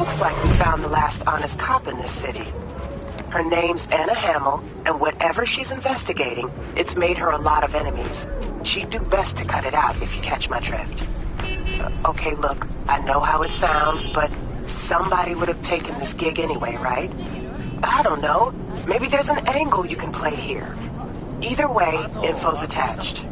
Looks like we found the last honest cop in this city. Her name's Anna Hamill, and whatever she's investigating, it's made her a lot of enemies. She'd do best to cut it out, if you catch my drift. Okay, look, I know how it sounds, but somebody would have taken this gig anyway, right? I don't know. Maybe there's an angle you can play here. Either way, info's attached.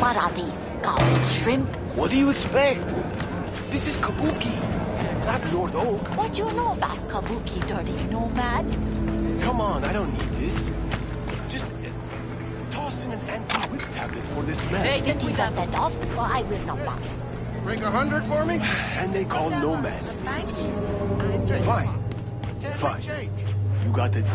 What are these, college shrimp? What do you expect? This is Kabuki, not Lord Oak. What do you know about Kabuki, dirty nomad? Come on, I don't need this. Just toss in an anti-whiff tablet for the smell. Hey, 50% off, or I will not buy. Break 100 for me? And they call nomads thieves. Fine. Fine. You got the deal.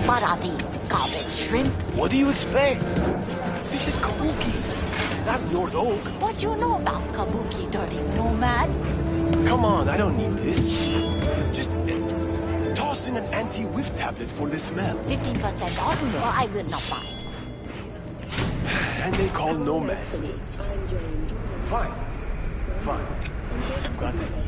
What are these? Garbage shrimp? What do you expect? This is Kabuki, not North Oak. What you know about Kabuki, dirty nomad? Come on, I don't need this. Just toss in an anti-whiff tablet for the smell. 15% off, or I will not buy. And they call nomads thieves. Fine. Fine. You got the deal.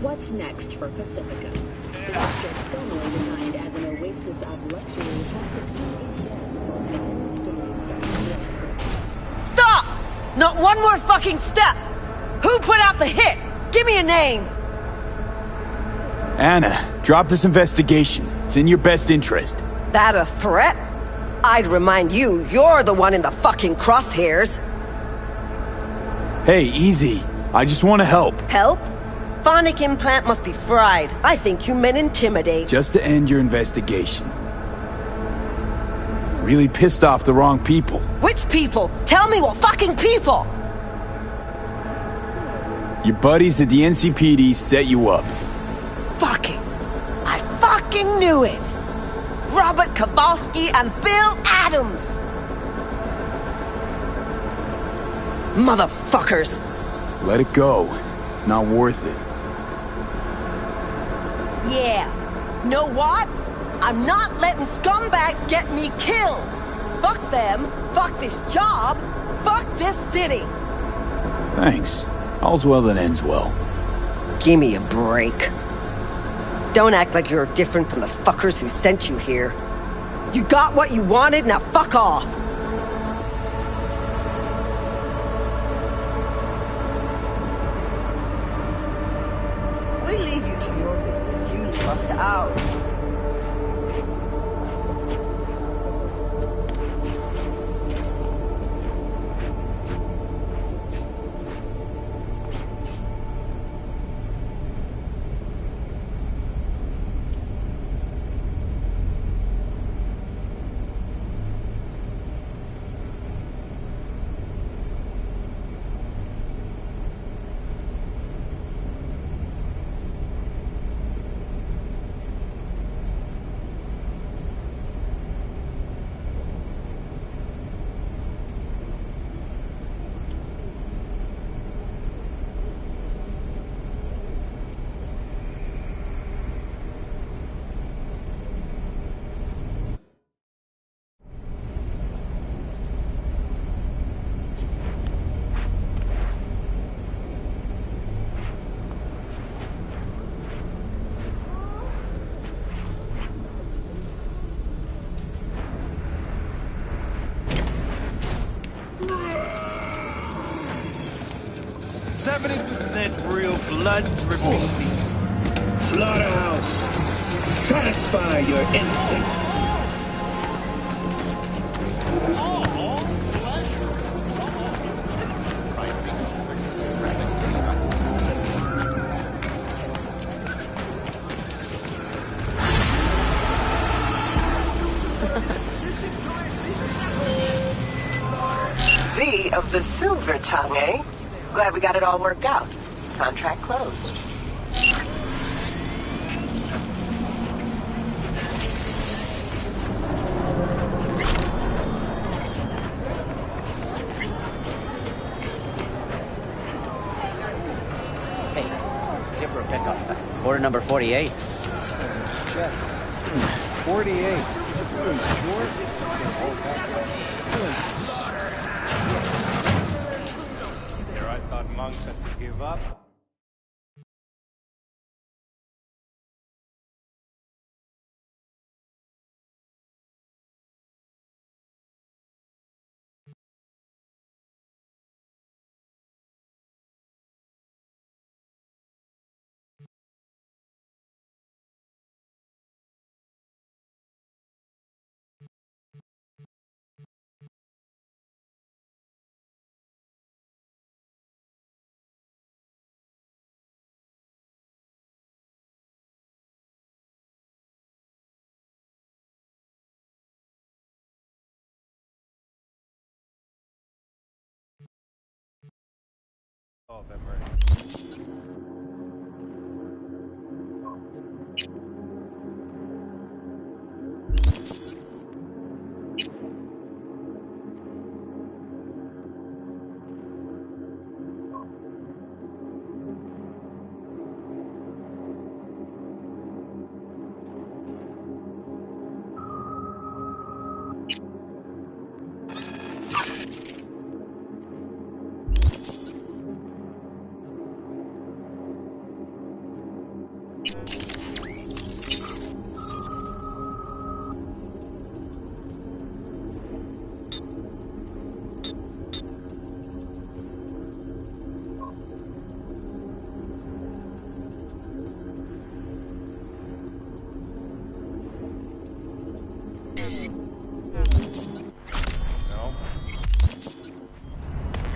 What's next for Pacifica? District formerly designed as an oasis of luxury has Stop! Not one more fucking step! Who put out the hit? Give me a name! Anna, drop this investigation. It's in your best interest. That a threat? I'd remind you, you're the one in the fucking crosshairs. Hey, easy. I just want to help. Help? Phonic implant must be fried. I think you meant intimidate. Just to end your investigation. Really pissed off the wrong people. Which people? Tell me what fucking people! Your buddies at the NCPD set you up. Fucking! I fucking knew it! Robert Kowalski and Bill Adams! Motherfuckers! Let it go. It's not worth it. Yeah. Know what? I'm not letting scumbags get me killed! Fuck them, fuck this job, fuck this city! Thanks. All's well that ends well. Give me a break. Don't act like you're different from the fuckers who sent you here. You got what you wanted, now fuck off! We leave you to your business, you leave us to ours. 70% real blood-dripping meat. Slaughterhouse. Satisfy your instincts. V of the Silver Tongue, eh? Glad we got it all worked out. Contract closed. Hey, here for a pickup. Order number 48. 48. Here I thought monks had to give up. All of them are.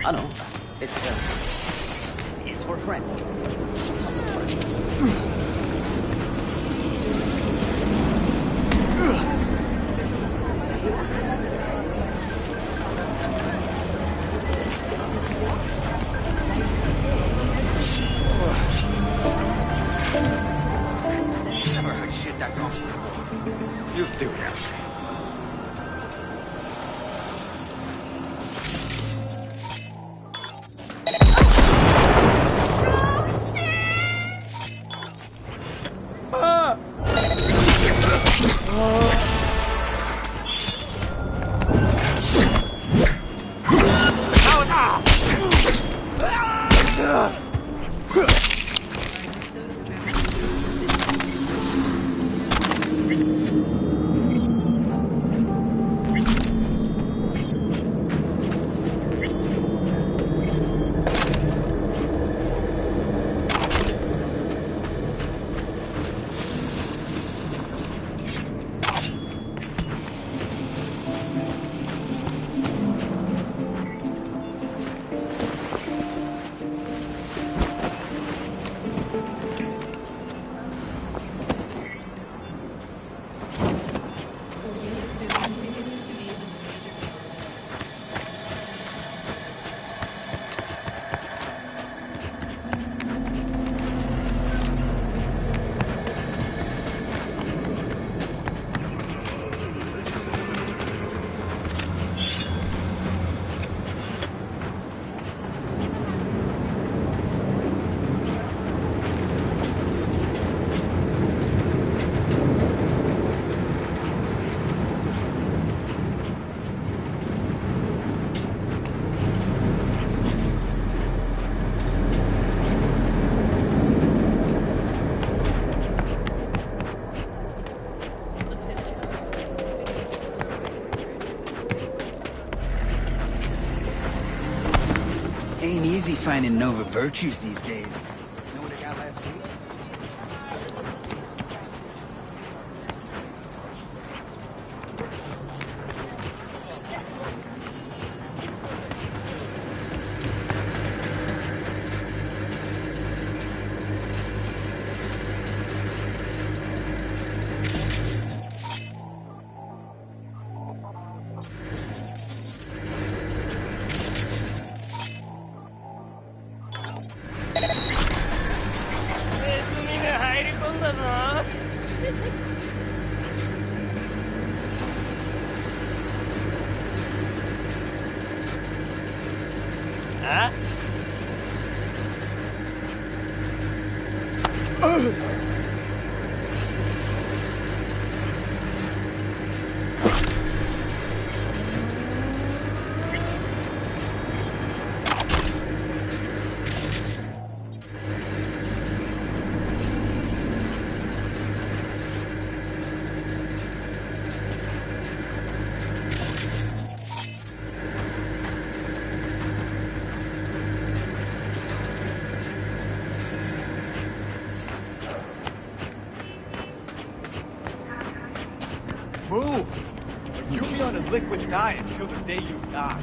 I know. It's for a friend. Never heard shit that goes before. Used to it. Ain't easy finding Nova virtues these days. Know what I got last week? Move! Or you'll be on a liquid diet till the day you die.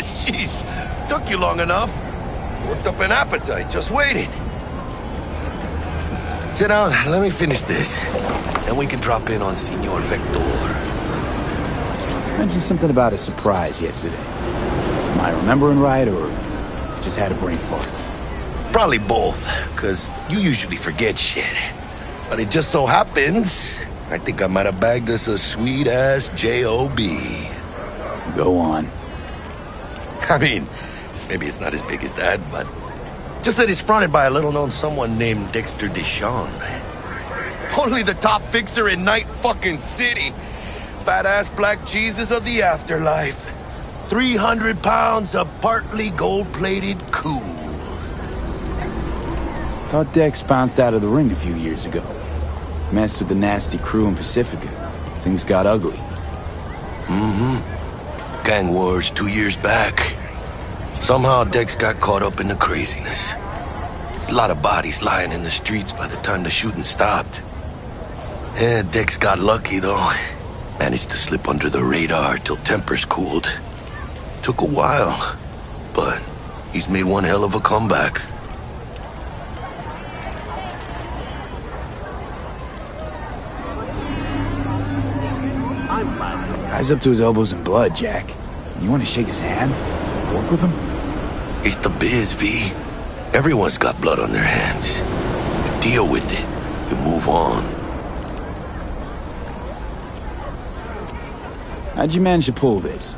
Sheesh, took you long enough. Worked up an appetite, just waiting. Sit down, let me finish this. Then we can drop in on Senor Vector. You mentioned something about a surprise yesterday. Am I remembering right, or just had a brain fart? Probably both, because you usually forget shit. But it just so happens, I think I might have bagged us a sweet-ass J.O.B. Go on. I mean, maybe it's not as big as that, but just that it's fronted by a little-known someone named Dexter Deshawn. Only the top fixer in Night fucking City. Fat-ass black Jesus of the afterlife. 300 pounds of partly gold-plated cool. Thought Dex bounced out of the ring a few years ago. Messed with the nasty crew in Pacifica. Things got ugly. Mm-hmm. Gang wars 2 years back. Somehow Dex got caught up in the craziness. There's a lot of bodies lying in the streets by the time the shooting stopped. Yeah, Dex got lucky though. Managed to slip under the radar till tempers cooled. Took a while, but he's made one hell of a comeback. Guy's up to his elbows in blood, Jack. You want to shake his hand? Work with him? It's the biz, V. Everyone's got blood on their hands. You deal with it. You move on. How'd you manage to pull this?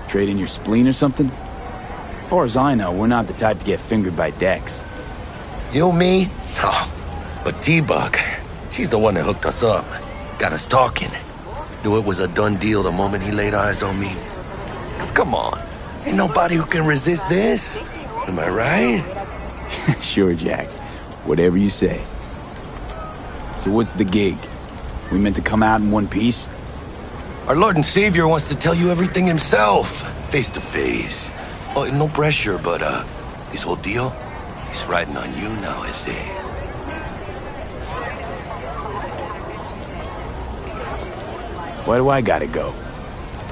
Trade in your spleen or something? As far as I know, we're not the type to get fingered by Dex. You, me? Oh, but T-Bug, she's the one that hooked us up. Got us talking. Knew it was a done deal the moment he laid eyes on me. 'Cause come on, ain't nobody who can resist this. Am I right? Sure, Jack. Whatever you say. So what's the gig? We meant to come out in one piece? Our Lord and Savior wants to tell you everything himself, face to face. Oh, no pressure, but this whole deal, he's riding on you now, I say. Why do I gotta go?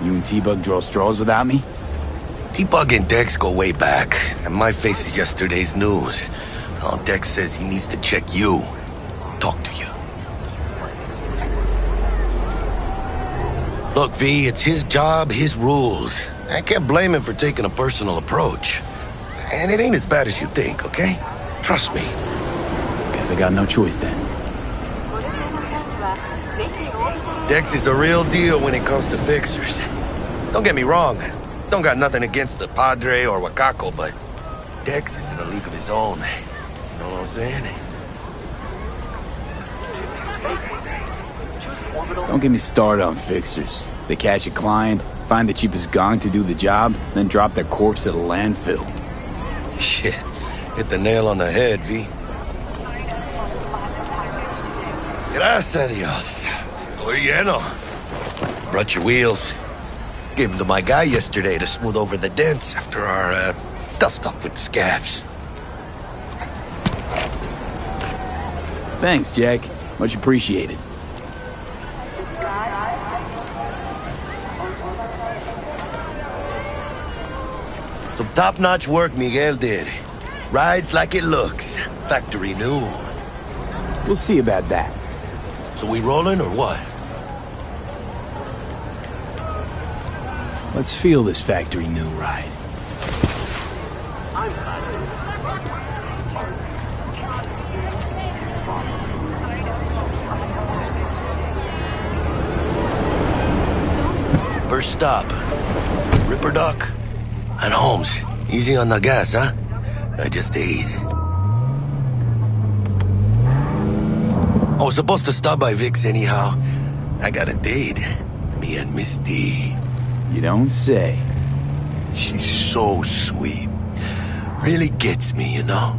You and T-Bug draw straws without me? T-Bug and Dex go way back, and my face is yesterday's news. Oh, Dex says he needs to check you, talk to you. Look, V, it's his job, his rules. I can't blame him for taking a personal approach. And it ain't as bad as you think, okay? Trust me. Guess I got no choice then. Dex is a real deal when it comes to fixers. Don't get me wrong. Don't got nothing against the Padre or Wakako, but Dex is in a league of his own. You know what I'm saying? Don't get me started on fixers. They catch a client, find the cheapest gong to do the job, then drop their corpse at a landfill. Shit. Hit the nail on the head, V. Gracias a Dios. Estoy lleno. Brought your wheels. Gave them to my guy yesterday to smooth over the dents after our dust-up with the scabs. Thanks, Jack. Much appreciated. Some top-notch work Miguel did. Rides like it looks. Factory new. We'll see about that. So we rolling or what? Let's feel this factory new ride. First stop. Ripperdock and Holmes. Easy on the gas, huh? I just ate. I was supposed to stop by Vic's anyhow. I got a date. Me and Miss D. You don't say. She's so sweet. Really gets me, you know?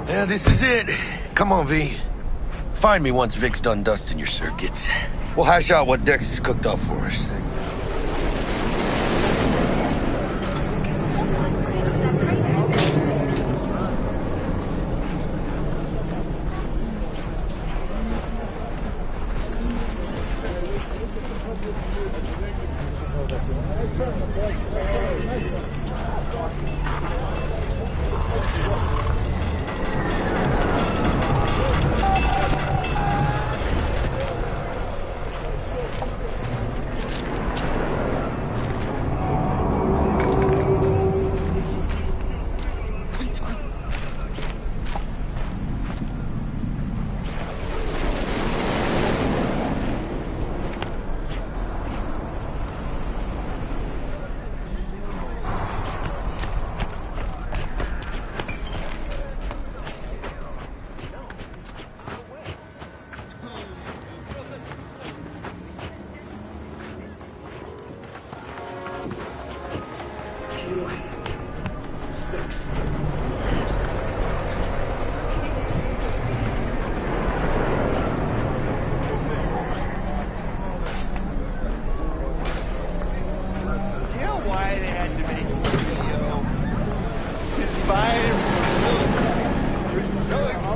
Yeah, this is it. Come on, V. Find me once Vic's done dusting your circuits. We'll hash out what Dex has cooked up for us.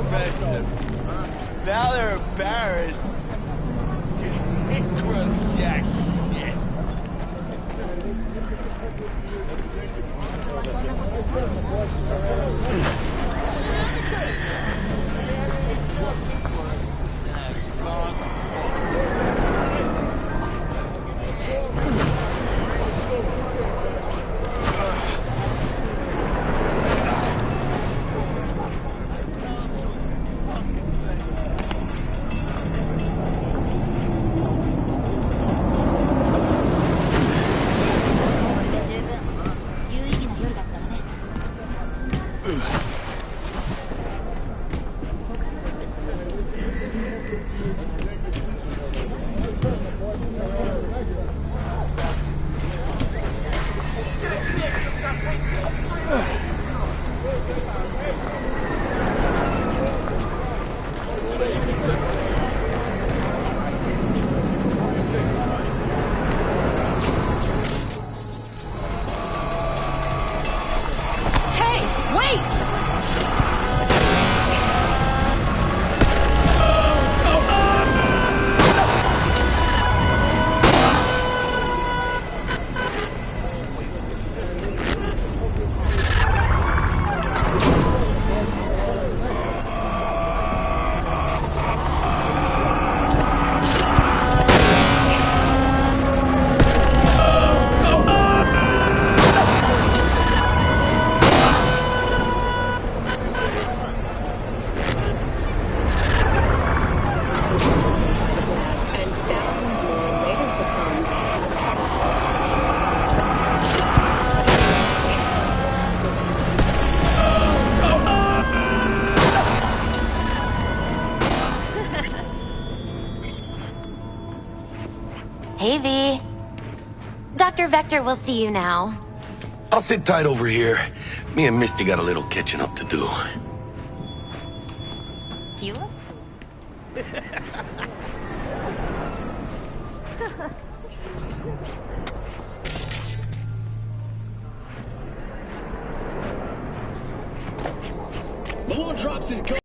expensive. Now they're embarrassed. It's Nicholas Jack shit. Hey, V. Dr. Vector will see you now. I'll sit tight over here. Me and Misty got a little catching up to do. You? The Lord drops his gun.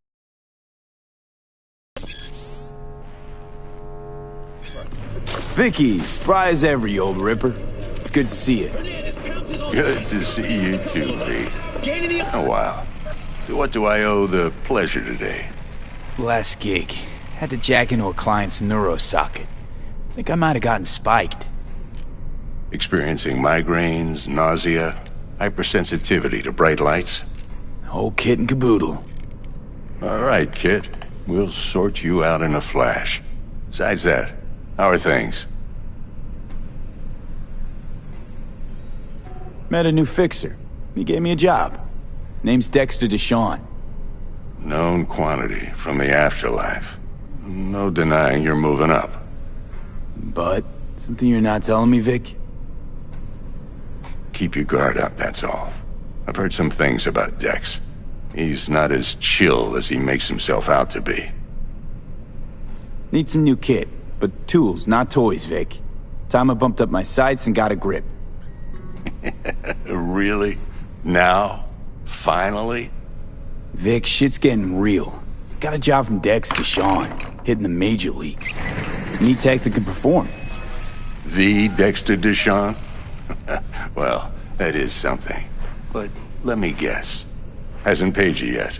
Vicky, spry as ever, you old ripper. It's good to see you. Good to see you too, V. Oh, wow. To what do I owe the pleasure today? Last gig. Had to jack into a client's neuro socket. Think I might have gotten spiked. Experiencing migraines, nausea, hypersensitivity to bright lights? Whole kit and caboodle. All right, kid. We'll sort you out in a flash. Besides that, how are things? Met a new fixer. He gave me a job. Name's Dexter Deshawn. Known quantity from the afterlife. No denying you're moving up. But, something you're not telling me, Vic? Keep your guard up, that's all. I've heard some things about Dex. He's not as chill as he makes himself out to be. Need some new kit, but tools, not toys, Vic. Time I bumped up my sights and got a grip. Really? Now? Finally? Vic, shit's getting real. Got a job from Dex Deshawn, hitting the major leagues. Need tech that can perform. The Dexter Deshawn? Well, that is something. But let me guess. Hasn't paid you yet.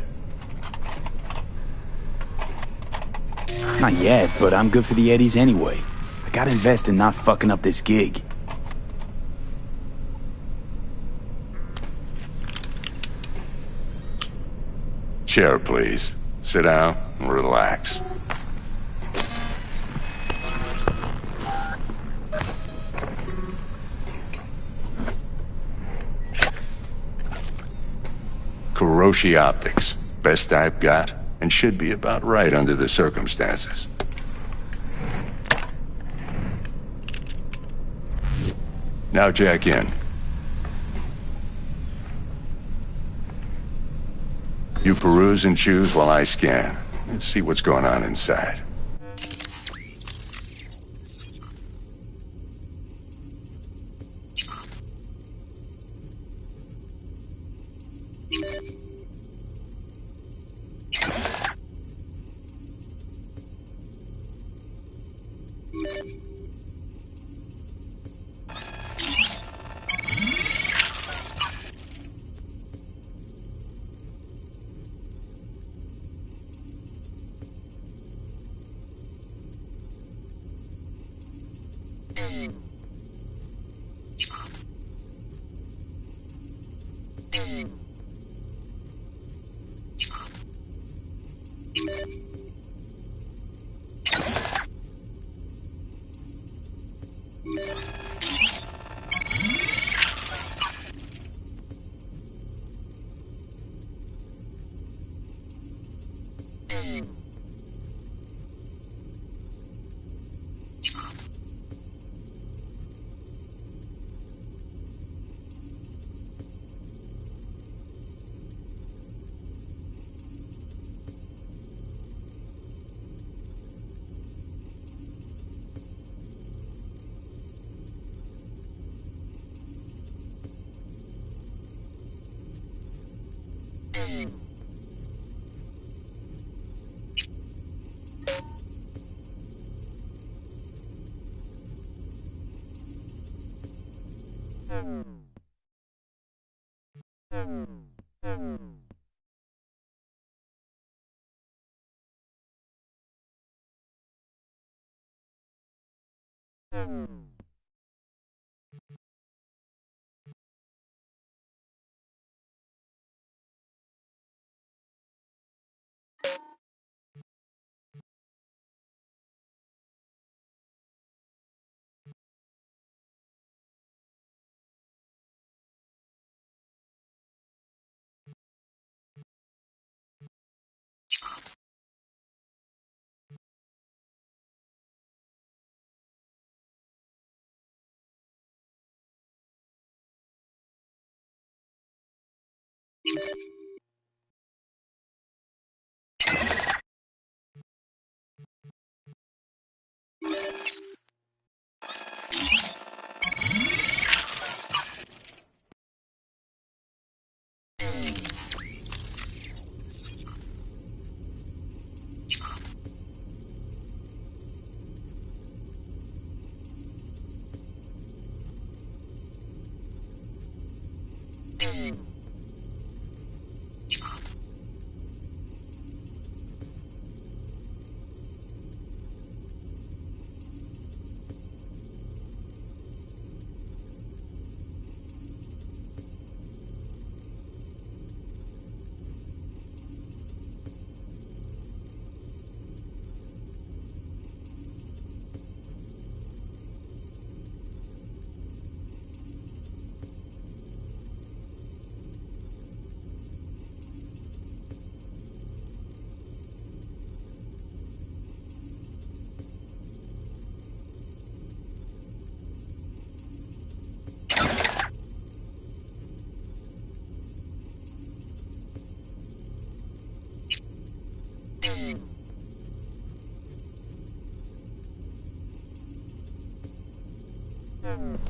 Not yet, but I'm good for the eddies anyway. I gotta invest in not fucking up this gig. Chair, please. Sit down and relax. Kuroshi Optics. Best I've got, and should be about right under the circumstances. Now jack in. You peruse and choose while I scan. Let's see what's going on inside.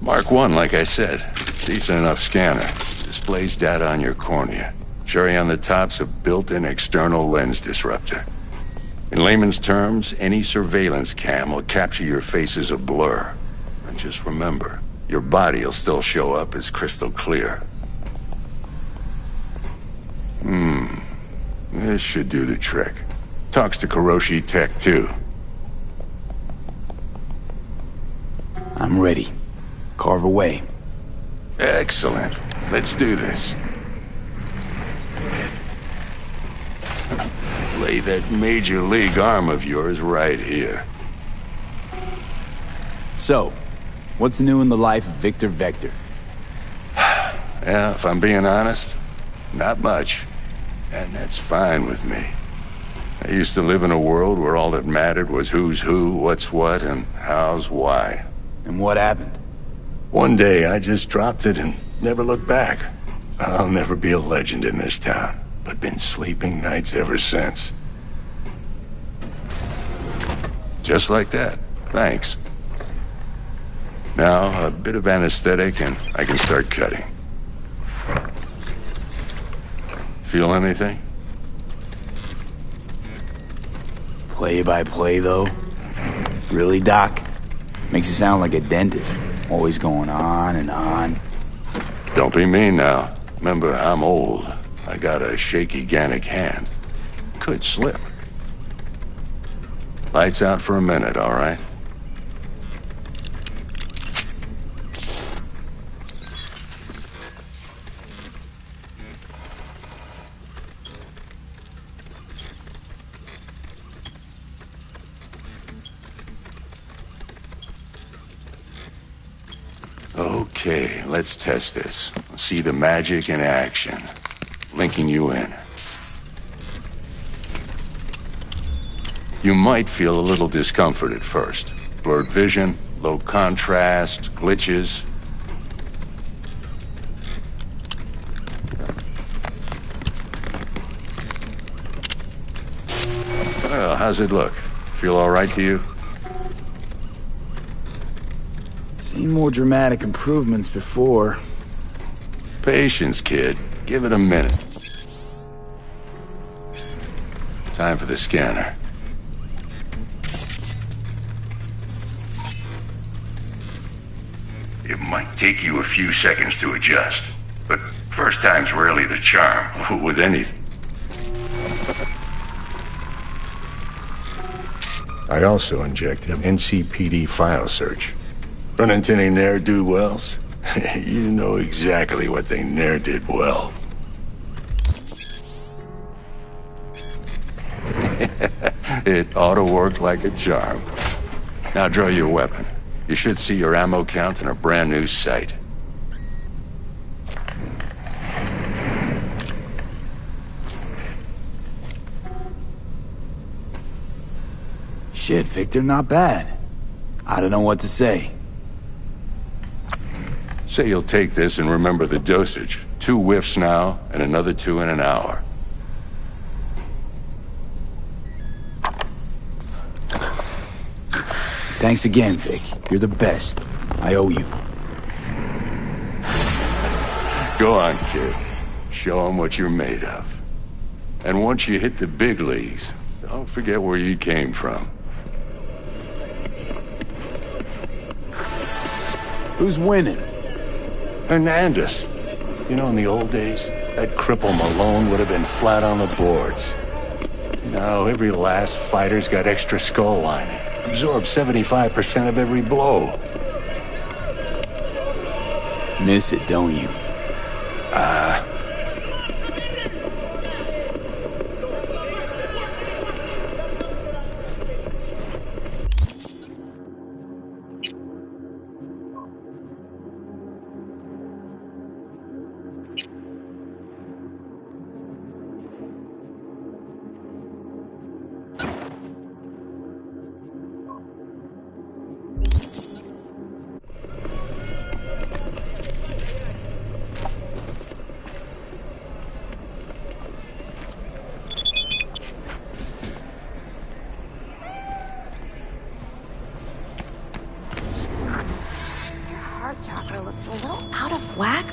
Mark 1, like I said. Decent enough scanner. Displays data on your cornea. Cherry on the top's a built-in external lens disruptor. In layman's terms, any surveillance cam will capture your face as a blur. And just remember, your body will still show up as crystal clear. This should do the trick. Talks to Kuroshi Tech, too. I'm ready. Carve away. Excellent. Let's do this. Lay that major league arm of yours right here. So, what's new in the life of Victor Vector? Yeah, if I'm being honest, not much. And that's fine with me. I used to live in a world where all that mattered was who's who, what's what, and how's why. And what happened? One day, I just dropped it and never looked back. I'll never be a legend in this town, but been sleeping nights ever since. Just like that. Thanks. Now, a bit of anesthetic and I can start cutting. Feel anything? Play by play, though? Really, Doc? Makes you sound like a dentist. Always going on and on. Don't be mean now. Remember, I'm old. I got a shaky Gannic hand. Could slip. Lights out for a minute, all right? Okay, let's test this. See the magic in action. Linking you in. You might feel a little discomfort at first. Blurred vision, low contrast, glitches. Well, how's it look? Feel all right to you? Seen more dramatic improvements before. Patience, kid. Give it a minute. Time for the scanner. It might take you a few seconds to adjust, but first time's rarely the charm with anything. I also injected an NCPD file search. Run into any ne'er-do-wells? You know exactly what they ne'er did well. It ought to work like a charm. Now draw your weapon. You should see your ammo count in a brand new sight. Shit, Victor, not bad. I don't know what to say. Say you'll take this and remember the dosage. 2 whiffs now, and another 2 in an hour. Thanks again, Vic. You're the best. I owe you. Go on, kid. Show them what you're made of. And once you hit the big leagues, don't forget where you came from. Who's winning? Hernandez. You know, in the old days, that cripple Malone would have been flat on the boards. Now, every last fighter's got extra skull lining. Absorbs 75% of every blow. Miss it, don't you?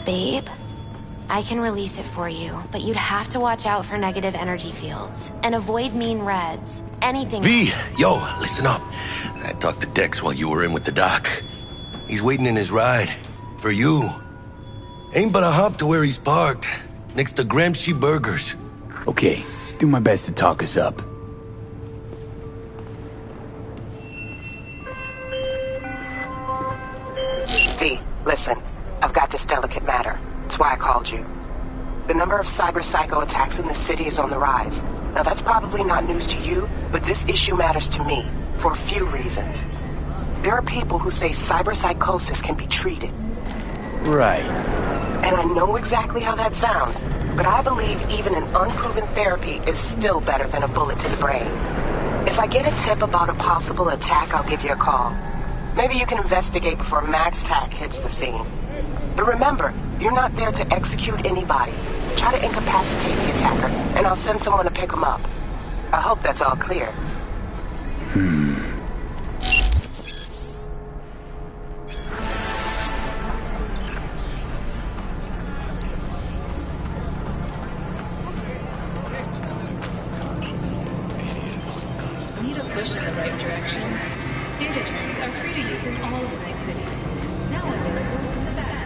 Babe, I can release it for you, but you'd have to watch out for negative energy fields and avoid mean reds. Anything. V, yo, listen up. I talked to Dex while you were in with the doc. He's waiting in his ride. For you. Ain't but a hop to where he's parked. Next to Gramsci Burgers. Okay, do my best to talk us up. V, listen. I've got this delicate matter. That's why I called you. The number of cyber psycho attacks in the city is on the rise. Now that's probably not news to you, but this issue matters to me for a few reasons. There are people who say cyber psychosis can be treated. Right. And I know exactly how that sounds, but I believe even an unproven therapy is still better than a bullet to the brain. If I get a tip about a possible attack, I'll give you a call. Maybe you can investigate before Max Tack hits the scene. But remember, you're not there to execute anybody. Try to incapacitate the attacker, and I'll send someone to pick him up. I hope that's all clear. Need a push in the right direction? Data trends are free to use in all of the big cities. Now available in the back.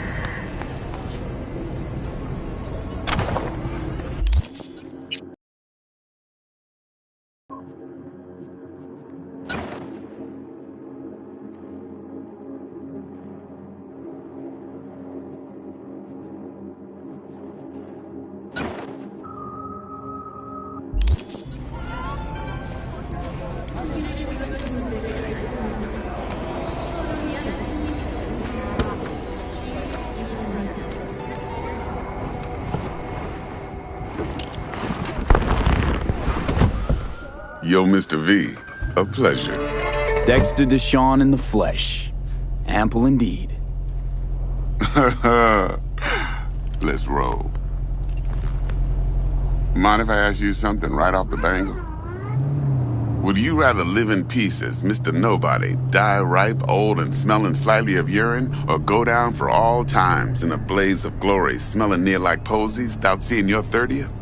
Yo, Mr. V, a pleasure. Dexter Deshawn in the flesh. Ample indeed. Let's roll. Mind if I ask you something right off the bangle? Would you rather live in peace as Mr. Nobody, die ripe, old, and smelling slightly of urine, or go down for all times in a blaze of glory, smelling near like posies, without seeing your 30th?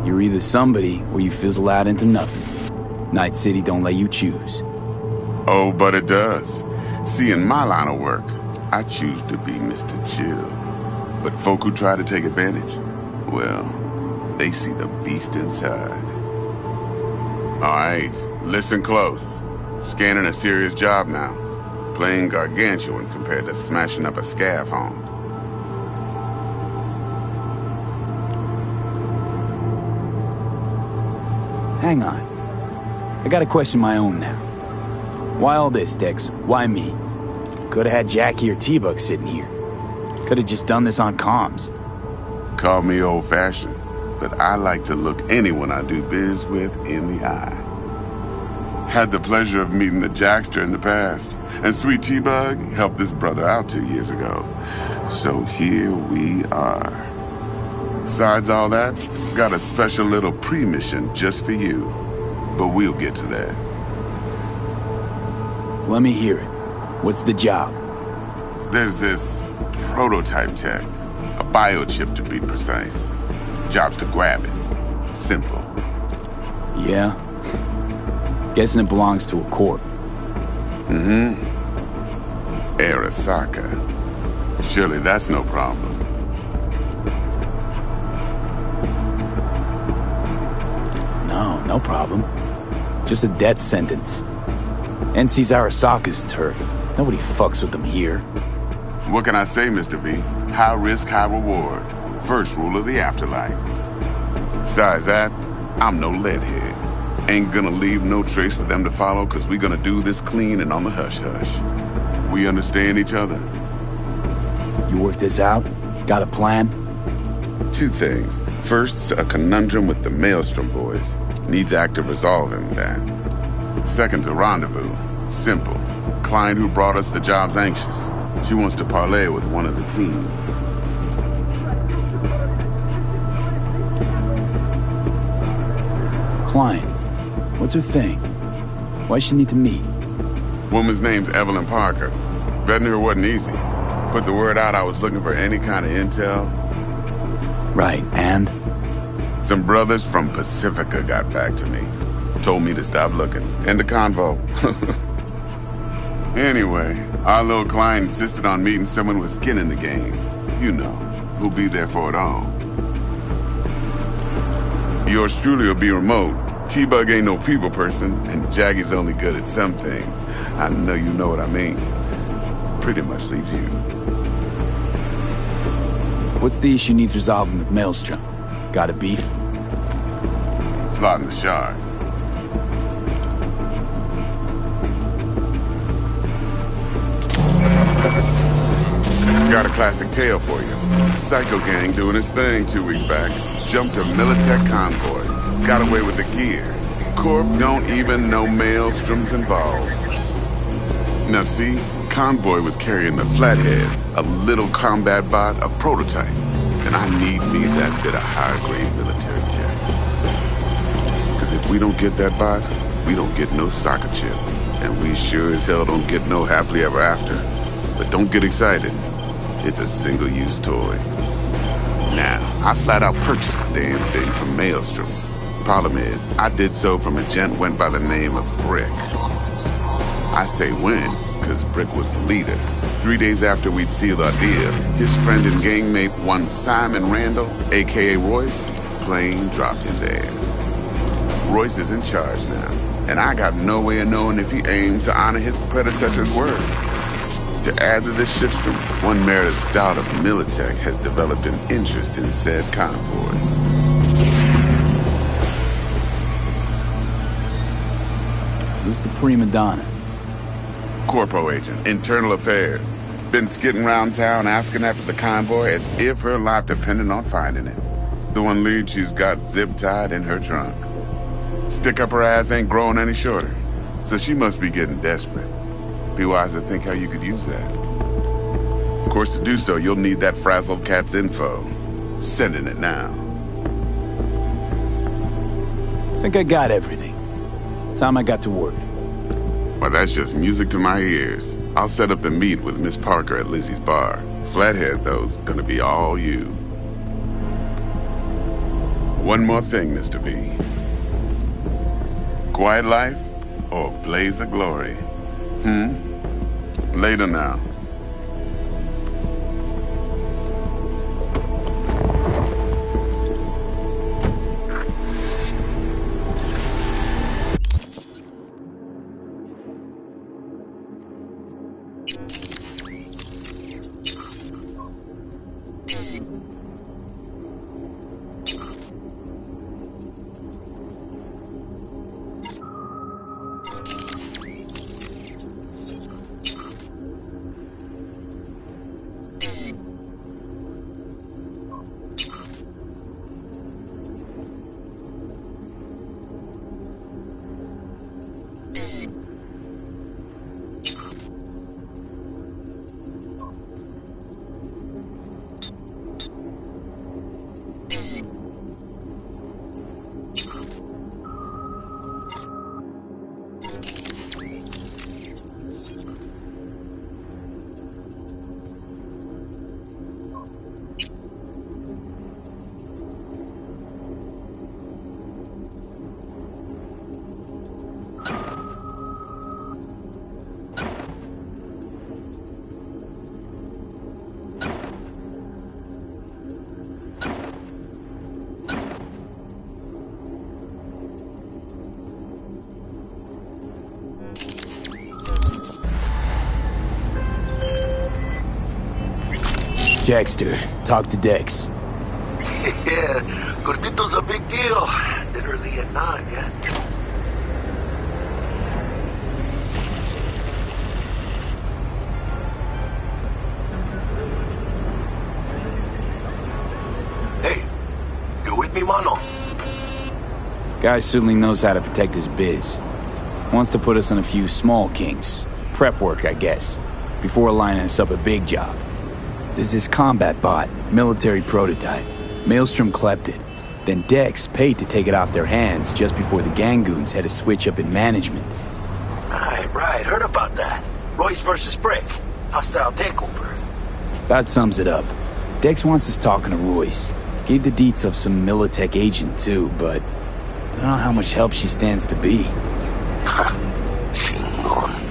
You're either somebody or you fizzle out into nothing. Night City don't let you choose. Oh, but it does. See, in my line of work, I choose to be Mr. Chill. But folk who try to take advantage, well, they see the beast inside. Alright, listen close. Scanning a serious job now. Playing gargantuan compared to smashing up a scav home. Hang on. I gotta question my own now. Why all this, Dex? Why me? Could've had Jackie or T-Bug sitting here. Could've just done this on comms. Call me old-fashioned, but I like to look anyone I do biz with in the eye. Had the pleasure of meeting the Jackster in the past, and Sweet T-Bug helped this brother out 2 years ago. So here we are. Besides all that, got a special little pre-mission just for you. But we'll get to that. Let me hear it. What's the job? There's this prototype tech. A biochip to be precise. Job's to grab it. Simple. Yeah? Guessing it belongs to a corp. Mm-hmm. Arasaka. Surely that's no problem. No problem. Just a death sentence. NC's Arasaka's turf. Nobody fucks with them here. What can I say, Mr. V? High risk, high reward. First rule of the afterlife. Besides that, I'm no leadhead. Ain't gonna leave no trace for them to follow, cause we gonna do this clean and on the hush-hush. We understand each other. You work this out? Got a plan? Two things. First, a conundrum with the Maelstrom boys. Needs active resolving that. Second, a rendezvous. Simple. Client who brought us the job's anxious. She wants to parlay with one of the team. Client. What's her thing? Why's she need to meet? Woman's name's Evelyn Parker. Betting her wasn't easy. Put the word out I was looking for any kind of intel. Right, and? Some brothers from Pacifica got back to me. Told me to stop looking. End the convo. Anyway, our little client insisted on meeting someone with skin in the game. You know, who'll be there for it all. Yours truly will be remote. T-Bug ain't no people person, and Jaggy's only good at some things. I know you know what I mean. Pretty much leaves you. What's the issue needs resolving with Maelstrom? Got a beef? Slot in the shard. Got a classic tale for you. Psycho gang doing his thing 2 weeks back. Jumped a Militech convoy. Got away with the gear. Corp don't even know Maelstrom's involved. Now see, convoy was carrying the Flathead, a little combat bot, a prototype. And I need me that bit of high-grade military tech. Cause if we don't get that bot, we don't get no soccer chip. And we sure as hell don't get no happily ever after. But don't get excited. It's a single-use toy. Now, I flat out purchased the damn thing from Maelstrom. Problem is, I did so from a gent went by the name of Brick. I say when, cause Brick was the leader. 3 days after we'd sealed our deal, his friend and gangmate, one Simon Randall, aka Royce, plain dropped his ass. Royce is in charge now, and I got no way of knowing if he aims to honor his predecessor's word. To add to this shitstorm, one merited stout of Militech has developed an interest in said convoy. Who's the prima donna? Corpo agent, internal affairs. Been skidding around town asking after the convoy as if her life depended on finding it. The one lead she's got zip-tied in her trunk. Stick up her ass ain't growing any shorter, so she must be getting desperate. Be wise to think how you could use that. Of course, to do so, you'll need that frazzled cat's info. Sending it now. Think I got everything. Time I got to work. Well, that's just music to my ears. I'll set up the meet with Miss Parker at Lizzie's bar. Flathead, though's gonna be all you. One more thing, Mr. V. Quiet life or blaze of glory? Later now. Dexter, talk to Dex. Yeah, Gordito's a big deal. Literally a nine, yeah. Hey, you with me, mano? Guy certainly knows how to protect his biz. Wants to put us on a few small kinks. Prep work, I guess. Before lining us up a big job. There's this combat bot, military prototype. Maelstrom clept it. Then Dex paid to take it off their hands just before the Gangoons had a switch up in management. Right, heard about that. Royce versus Brick. Hostile takeover. That sums it up. Dex wants us talking to Royce. Gave the deets of some Militech agent too, but I don't know how much help she stands to be. Chingon.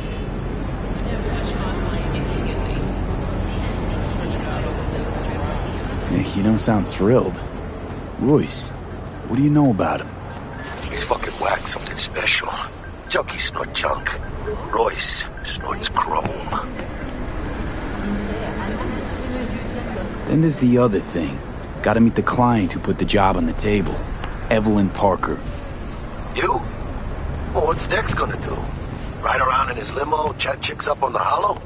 You don't sound thrilled. Royce, what do you know about him? He's fucking whack, something special. Junkies snort junk. Royce snorts chrome. Then there's the other thing. Gotta meet the client who put the job on the table. Evelyn Parker. You? Well, what's Dex gonna do? Ride around in his limo, chat chicks up on the hollow?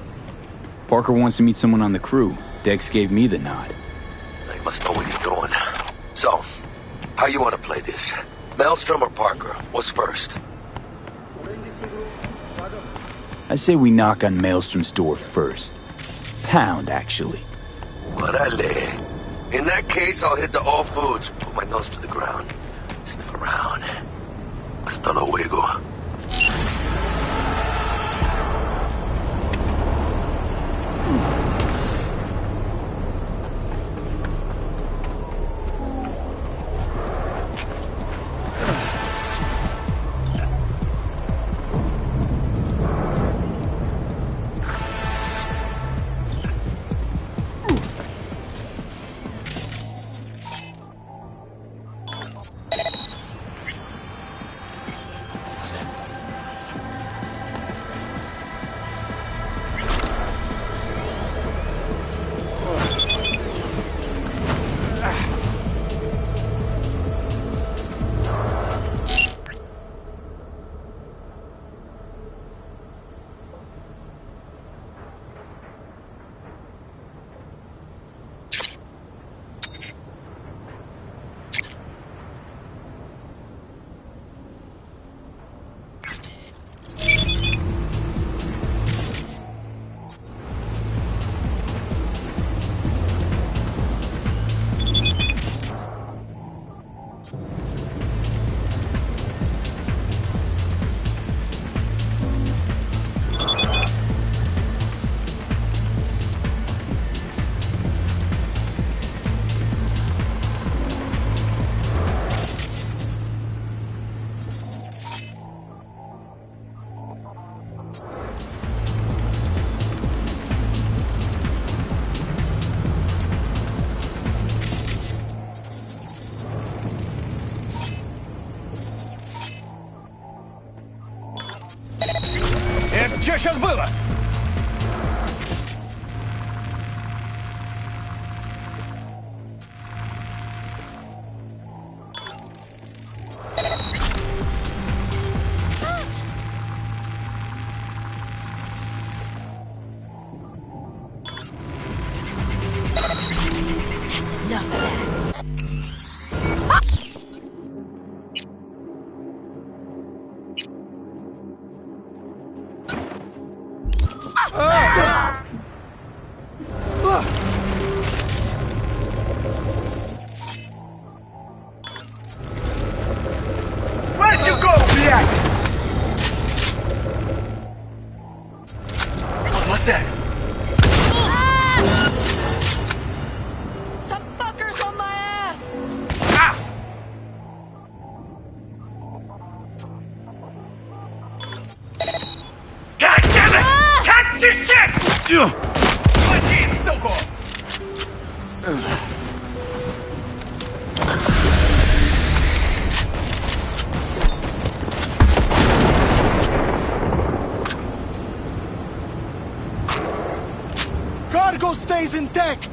Parker wants to meet someone on the crew. Dex gave me the nod. He must know what he's doing. So, how you want to play this? Maelstrom or Parker? What's first? I say we knock on Maelstrom's door first. Pound, actually. Orale. In that case, I'll hit the all foods, put my nose to the ground, sniff around. Hasta luego. Что сейчас было? Where'd you go, блядь? What's that? Some fuckers on my ass! Ah! God damn it! Can't see shit! Уходи, сука! Cargo stays intact!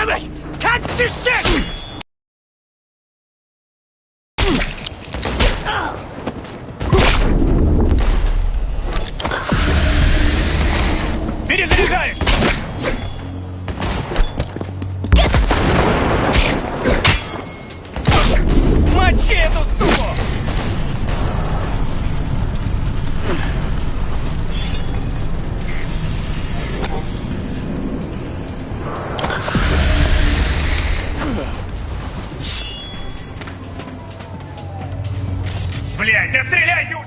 Damn it! Can't see shit! Перезаряжаюсь! Мочи эту суку! Блядь, да стреляйте уж!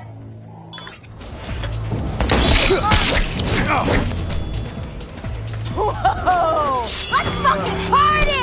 Whoa! Let's fucking party!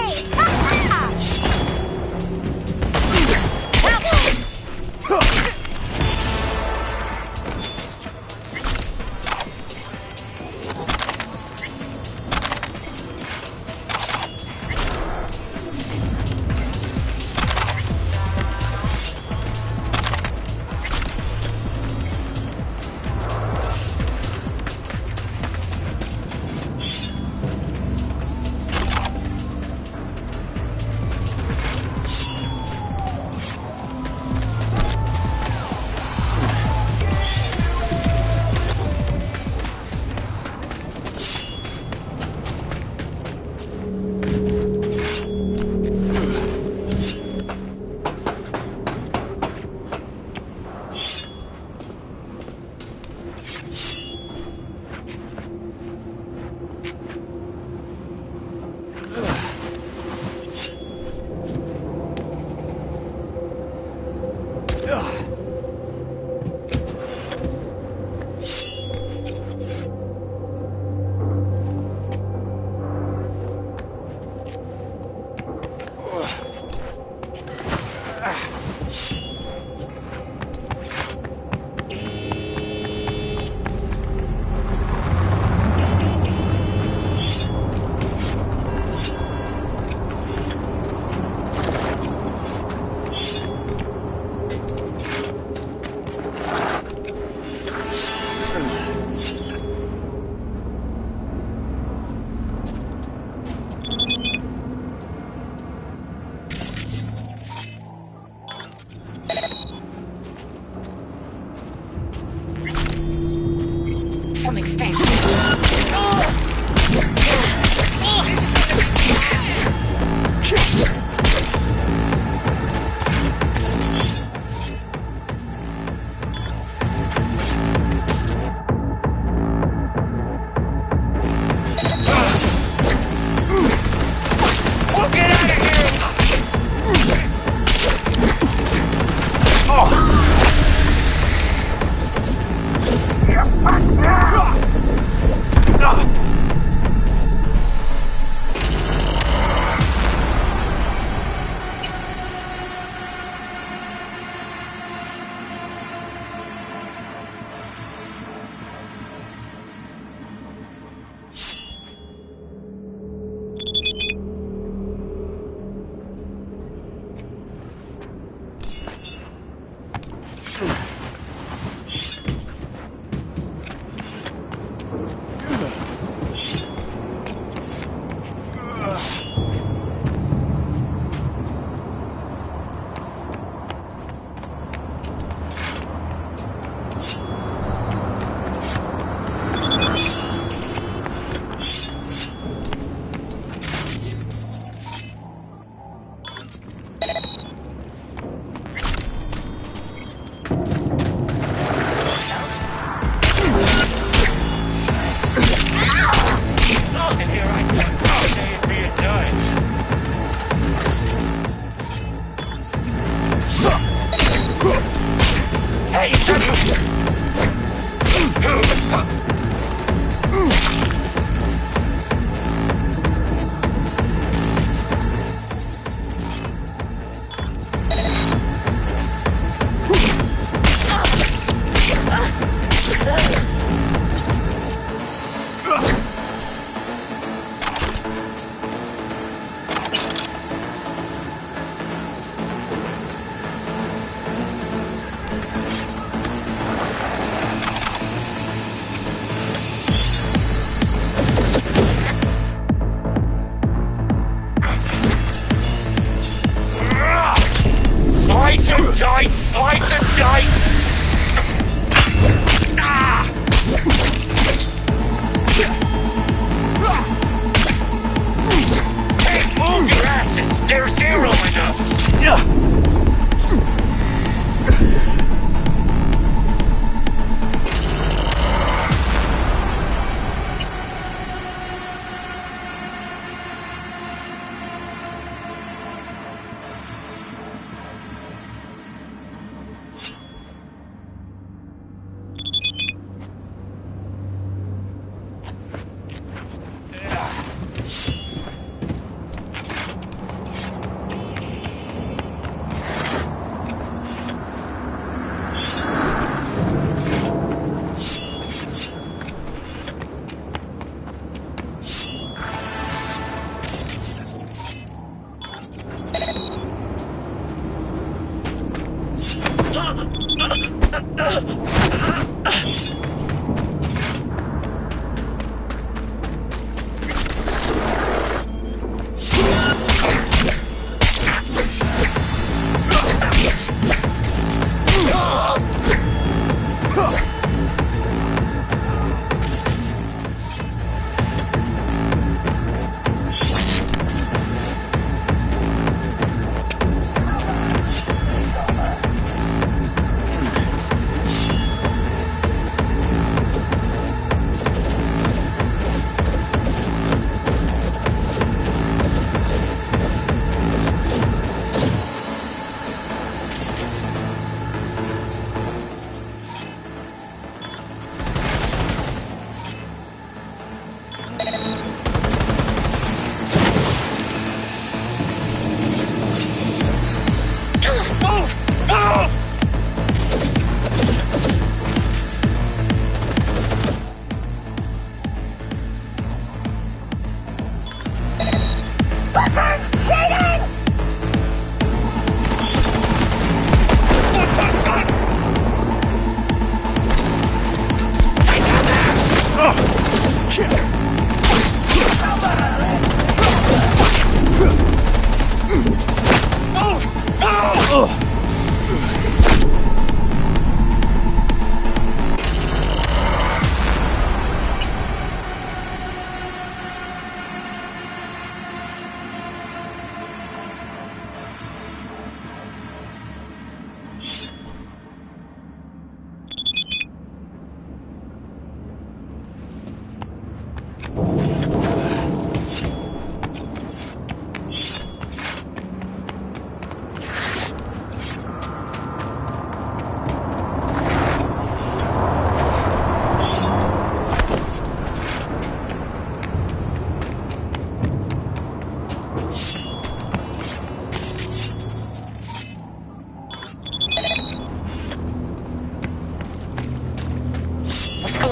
Something stinks.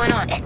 going on?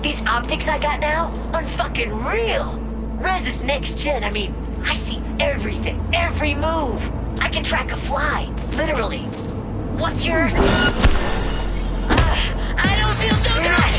These optics I got now, unfucking real. Rez is next gen. I mean, I see everything, every move. I can track a fly, literally. What's your... I don't feel so good.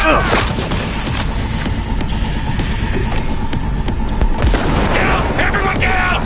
Down! Everyone down!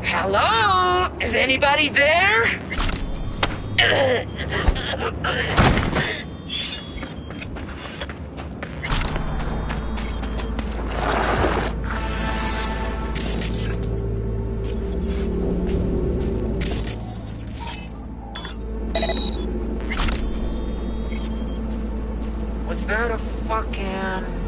Hello? Is anybody there? Was that a fucking...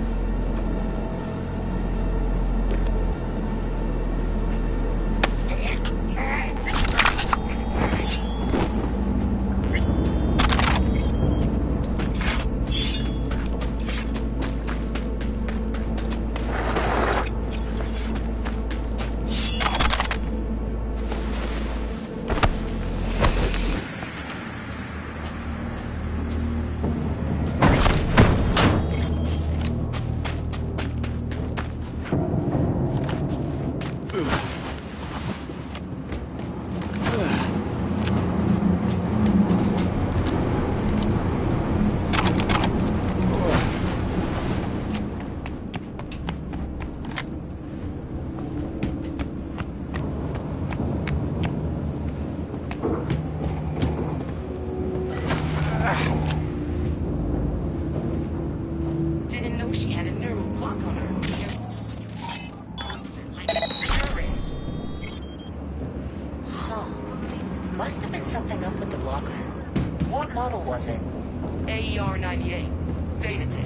Didn't know she had a neural block on her. Huh. Must have been something up with the blocker. What model was it? AER 98. Zeta Tech.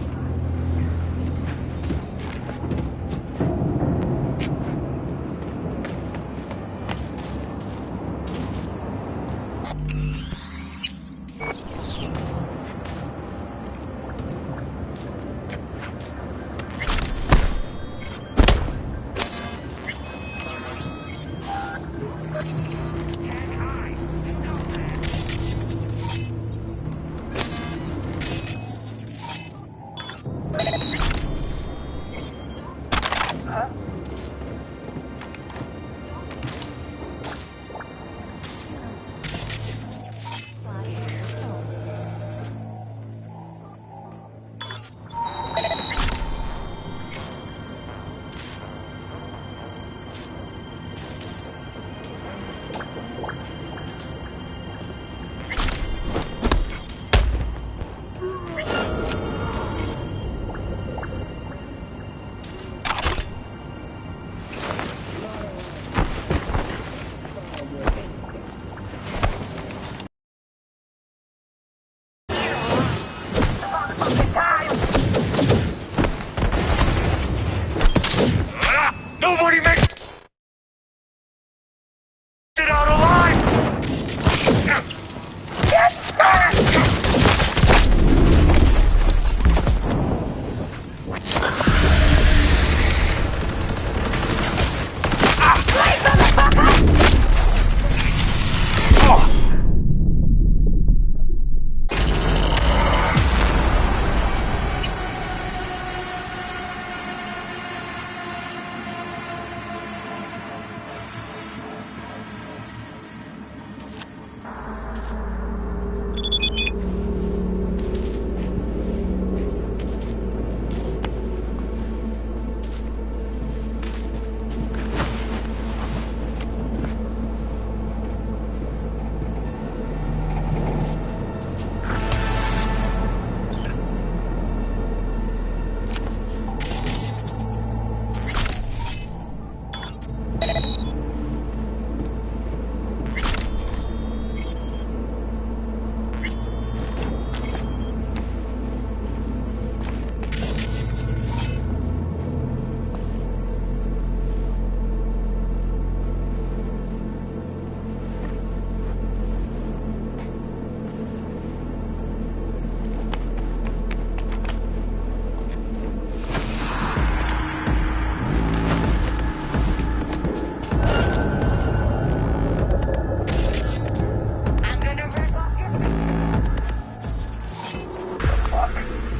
nothing.